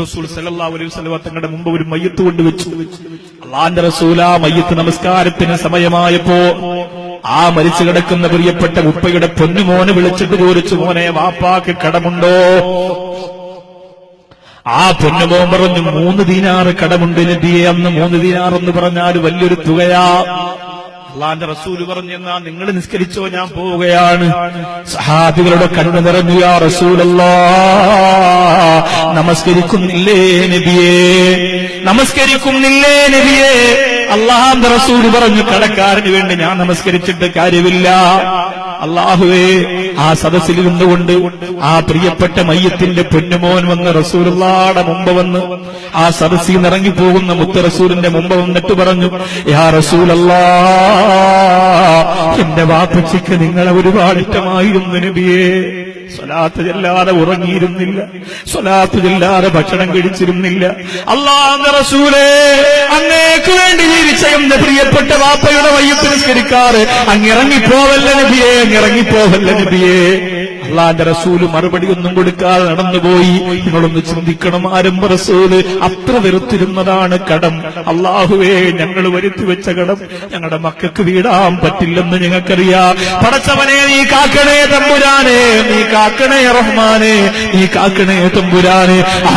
റസൂൽ സല്ലല്ലാഹു അലൈഹി വസല്ലം തങ്ങളുടെ മുമ്പ് ഒരു മയ്യത്ത് കൊണ്ടുവച്ചു. അള്ളാന്റെ റസൂൽ ആ മയ്യത്ത് നമസ്കാരത്തിന് സമയമായപ്പോ ആ മരിച്ചു കിടക്കുന്ന പ്രിയപ്പെട്ട ഉപ്പയുടെ പൊന്നുമോനെ വിളിച്ചിട്ട് ചോദിച്ചു, മോനെ വാപ്പാക്ക് കടമുണ്ടോ? ആ പൊന്നുമോൻ പറഞ്ഞു, 3 ദീനാറ് കടമുണ്ട് നബിയെ. അന്ന് 3 ദീനാർ എന്ന് പറഞ്ഞാൽ വലിയൊരു തുകയാ. അള്ളാന്റെ റസൂല് പറഞ്ഞു, എന്നാ നിങ്ങൾ നിസ്കരിച്ചോ, ഞാൻ പോവുകയാണ്. സഹാബികളുടെ കണ്ണ് നിറഞ്ഞു, യാ റസൂലല്ലാഹ്, നമസ്കരിക്കുന്നില്ലേ നബിയേ, നമസ്കരിക്കുന്നില്ലേ നബിയേ? അള്ളാന്റെ റസൂല് പറഞ്ഞു, കടക്കാരന് വേണ്ടി ഞാൻ നമസ്കരിച്ചിട്ട് കാര്യമില്ല. അല്ലാഹുവേ, ആ സദസ്സിൽ നിന്നുകൊണ്ട് ആ പ്രിയപ്പെട്ട മയ്യത്തിന്റെ പൊന്നുമോൻ വന്ന് റസൂലുള്ളാഹിയുടെ മുമ്പ് വന്ന് ആ സദസ്സിൽ നിന്ന് ഇറങ്ങിപ്പോകുന്ന മുത്ത് റസൂലിന്റെ മുമ്പ് വന്നിട്ട് പറഞ്ഞു, യാ റസൂലല്ലാഹ്, എന്റെ വാപ്പച്ചിക്ക് നിങ്ങളെ ഒരുപാട് ഇഷ്ടമായിരുന്നു നബിയേ. സ്വലാത്ത് ചെല്ലാതെ ഉറങ്ങിയിരുന്നില്ല, സ്വലാത്ത് ചെല്ലാതെ ഭക്ഷണം കഴിച്ചിരുന്നില്ല. അല്ലാഹുവിന്റെ റസൂലേ, അങ്ങേക്ക് വേണ്ടി ജീവിച്ച എന്റെ പ്രിയപ്പെട്ട വാപ്പയുടെ മയ്യത്ത് നിസ്കരിക്കാറ് അങ്ങിറങ്ങിപ്പോവല്ല നബിയേ, അങ്ങിറങ്ങിപ്പോവല്ല നബിയേ. അള്ളാന്റെ റസൂല് മറുപടി ഒന്നും കൊടുക്കാതെ നടന്നുപോയി. നിങ്ങളൊന്ന് ചിന്തിക്കണം, ആരംഭ റസൂല് അത്ര വെറുത്തിരുന്നതാണ് കടം. അള്ളാഹുവേ, ഞങ്ങൾ വരുത്തി വെച്ച കടം ഞങ്ങളുടെ മക്കൾക്ക് വീടാൻ പറ്റില്ലെന്ന് ഞങ്ങൾക്കറിയാം. പടച്ചവനെ, നീ കാക്കണേ തമ്പുരാനെ, നീ കാക്കണേ റഹ്മാനെ, നീ കാക്കണേ തമ്പുരാനെ. ആ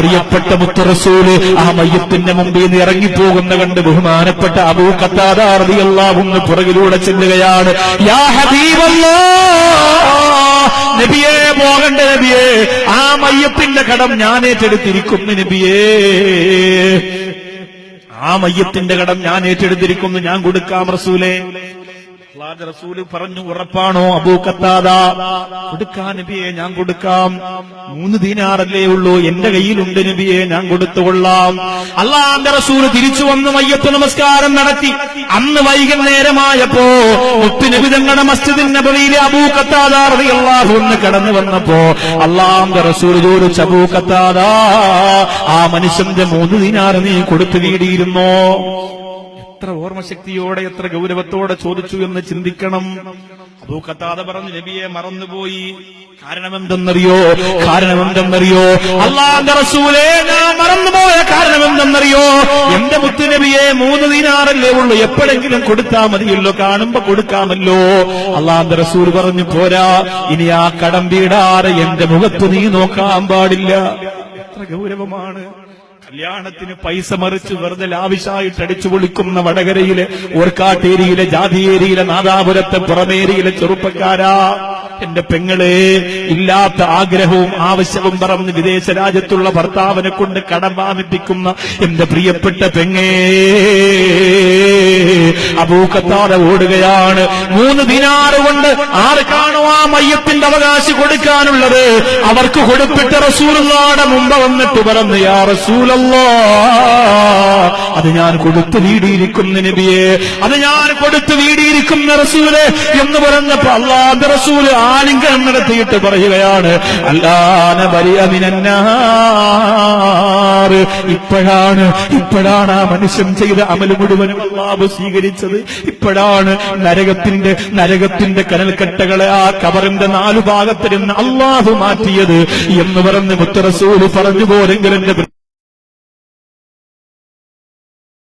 പ്രിയപ്പെട്ട മുത്ത് റസൂല് ആ മയ്യത്തിന്റെ മുമ്പിൽ നിന്ന് ഇറങ്ങിപ്പോകുന്ന കണ്ട് ബഹുമാനപ്പെട്ട അബൂ ഖത്താദ റളിയല്ലാഹു അൻഹു പുറകിലൂടെ ചെല്ലുകയാണ്. യാ ഹബീബല്ലാഹ്, നബിയേ, പോകണ്ട നബിയേ, ആ മയ്യത്തിന്റെ കടം ഞാൻ ഏറ്റെടുത്തിരിക്കുന്നു നബിയേ, ആ മയ്യത്തിന്റെ കടം ഞാൻ ഏറ്റെടുത്തിരിക്കുന്നു, ഞാൻ കൊടുക്കാം റസൂലേ. അല്ലാഹുവിന്റെ റസൂല് പറഞ്ഞു, ഉറപ്പാണോ അബൂ ഖത്താദ? കൊടുക്കാം നബിയെ, ഞാൻ കൊടുക്കാം. 3 ദീനാറല്ലേ ഉള്ളൂ, എന്റെ കയ്യിലുണ്ട് നബിയെ, ഞാൻ കൊടുത്തുകൊള്ളാം. അല്ലാഹുവിന്റെ റസൂല് തിരിച്ചു വന്ന് മയ്യത്ത് നമസ്കാരം നടത്തി. അന്ന് വൈകുന്നേരമായപ്പോ മുത്തുനബി തങ്ങളുടെ മസ്ജിദുൻ നബവിയിലെ അബൂ ഖത്താദ റളിയല്ലാഹു അൻഹു കടന്നു വന്നപ്പോ അല്ലാഹുവിന്റെ റസൂല് ചോദിച്ചു, അബൂ ഖത്താദ, ആ മനുഷ്യന്റെ 3 ദീനാർ നീ കൊടുത്തു വീടിയിരുന്നോ? എത്ര ഓർമ്മശക്തിയോടെ, എത്ര ഗൗരവത്തോടെ ചോദിച്ചു എന്ന് ചിന്തിക്കണം. അബൂ ഖത്താദ പറഞ്ഞു, നബിയെ, മറന്നുപോയി. കാരണമെന്തെന്നറിയോ? അല്ലാഹുവിന്റെ റസൂലേ, ഞാൻ മറന്നുപോയ കാരണമെന്തെന്നറിയോ? എന്റെ മുത്തുനബിയെ, 3 ദീനാറല്ലേ ഉള്ളൂ, എപ്പോഴെങ്കിലും കൊടുത്താൽ മതിയല്ലോ, കാണുമ്പോ കൊടുക്കാമല്ലോ. അല്ലാഹുവിന്റെ റസൂൽ പറഞ്ഞു, പോരാ, ഇനി ആ കടം വീടാതെ എന്റെ മുഖത്ത് നീ നോക്കാൻ പാടില്ല. എത്ര ഗൗരവമാണ്! കല്യാണത്തിന് പൈസ മറിച്ച് വെറുതെ ലാവിശായിട്ട് അടിച്ചു പൊളിക്കുന്ന വടകരയിലെ, ഓർക്കാട്ടേരിയിലെ, ജാതിയേരിയിലെ, നാദാപുരത്തെ പുറമേരിയിലെ ചെറുപ്പക്കാരാ, എന്റെ പെങ്ങളെ, ഇല്ലാത്ത ആഗ്രഹവും ആവശ്യവും പറഞ്ഞ് വിദേശ രാജ്യത്തുള്ള ഭർത്താവിനെ കൊണ്ട് കടം വാങ്ങിപ്പിക്കുന്ന എന്റെ പ്രിയപ്പെട്ട പെങ്ങേ, അബൂ ഖത്താദ ഓടുകയാണ്. 3 ദീനാർ കൊണ്ട് ആർക്കാണോ ആ മയ്യത്തിന്റെ അവകാശി കൊടുക്കാനുള്ളത് അവർക്ക് കൊടുപ്പിട്ട റസൂലുള്ളാഹിയുടെ മുമ്പ് വന്നിട്ട് പറഞ്ഞു, യാ റസൂലല്ലാഹ്, അത് ഞാൻ കൊടുത്തു വീടിയിരിക്കുന്ന നബിയെ, അത് ഞാൻ കൊടുത്തു വീടിയിരിക്കുന്ന റസൂലേ എന്ന് പറഞ്ഞപ്പോ അല്ലാഹുവിന്റെ റസൂല് ആലിംഗനം നടത്തിയിട്ട് പറയുകയാണ്, അല്ലാന ബരിഅ മിനന്നാർ. ഇപ്പോഴാണ് ആ മനുഷ്യൻ ചെയ്ത അമൽ മുഴുവനും അല്ലാഹു സ്വീകരിച്ചത്. ഇപ്പോഴാണ് നരകത്തിന്റെ കനൽക്കട്ടകളെ ആ കബറിന്റെ 4 ഭാഗത്തിൽ നിന്ന് അല്ലാഹു മാറ്റിയത് എന്ന് പറഞ്ഞ് മുത്ത് റസൂല് പറഞ്ഞു. പോരെങ്കിലും